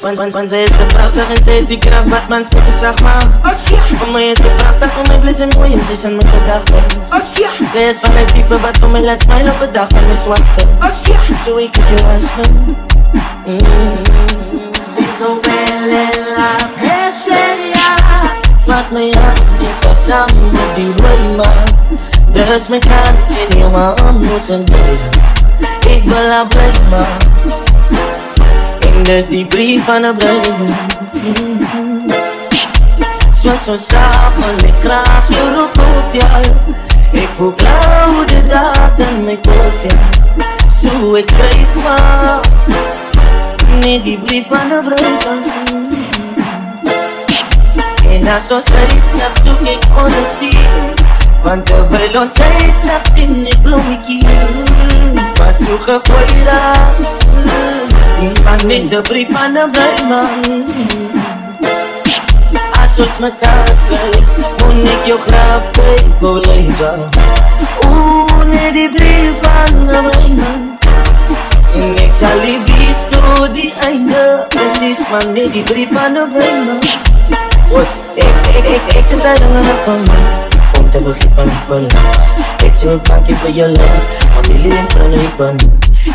Want zij is te prachtig en zij heeft die kracht wat man spitsen zag maar. Voor mij is te prachtig, voor mij blijft ze mooi en zij is aan mijn gedachten. Zij is van het type wat voor mij laat smile op de dag van mijn zwakste. So ik is your husband. Zit zo wel in la pecheria. Vat me aan, dit staat samen op die rima. Dus mijn kant in je man moet gebeuren. Ik wil haar blijven. En dus die brief aan de blijven. Zoals zo samen, ik graag je roep op jou. Ik voel blauw de dagen met koffie. Zo ik schrijf maar. Nee, die brief aan de blijven. En als zo zei snap zoek ik honesty. Want terwijl ons tijd snap zin ik bloemetje. Wat zoek ik weira. Die man met de brief aan de blijman. Als ons mekaar schrijf, moet ik jou graaf kijken lezen. Nee, die brief aan de blijman. En ik zal die wies door die einde. En die man met die brief aan de blijman. Ik zit daar lang aan de familie. Om te beginnen van die verlangens. Ik zie een plankje voor je land. Familie en vrienden ik ben.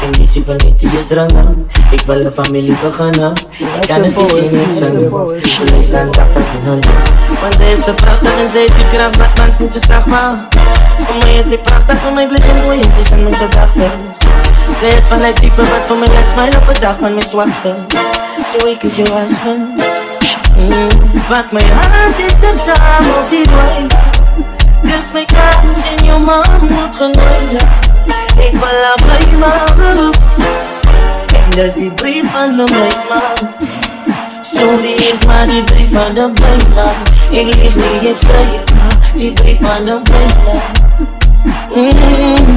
En die zie van niet die is drangen. Ik wil een familie beginnen. Ik kan het niet zien in zingen. Ze leest aan dat dat in handen. Van zij is te prachtig en zij heeft die kracht wat mans niet ze zag maar. Voor mij is die prachtig, voor mij blijft ze mooi en zij is aan mijn gedachten. Zij is van het type wat voor mij laat smile op de dag van mijn zwakste. So ik is your husband. Vat mijn hand, ik zet samen op die wijn. Dus mijn kant in je man moet genoegen. Ik wil haar blijven. En dus die brief van de blijman. Zo die is maar die brief van de blijman. Ik lig niet, ik schrijf maar. Die brief van de blijman.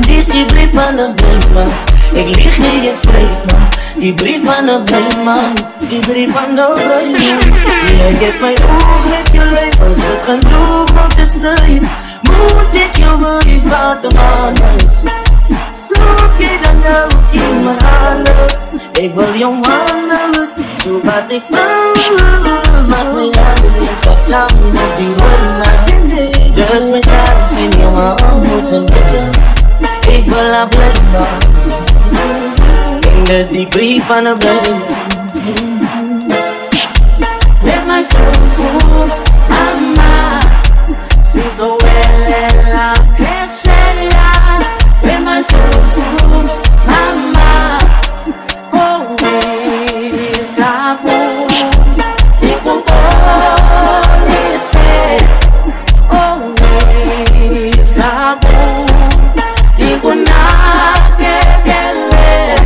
Dit is die brief van de blijman. Ik lig niet, ik schrijf maar. Die brief van de blijman. Die brief van de blijman. Jij geeft mij oog met je lijf. Als ik kan doen om te schrijven. Moet ik jou wel eens laten anders. Zoek je dan nou in mijn alles. Ik wil jou anders. Zo wat ik wou. Maak mij aan en zat samen op die rol. Dus mijn kaart in je moet gebeuren. Ik wil haar blijven. En dus die brief van de blijven. Met mijn soul, mama. Zit zo wel in la pecheria. With my soul, mama. Oh, is that boy? People only say, oh, is that boy? People not get it.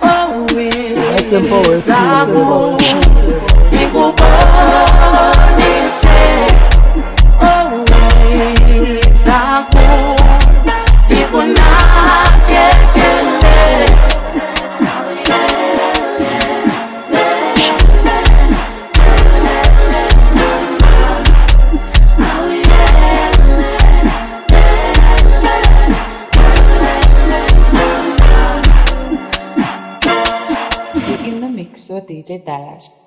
Oh, is that boy? People only say, oh, is that boy? People not get it. You're in the mix with DJ Dallas.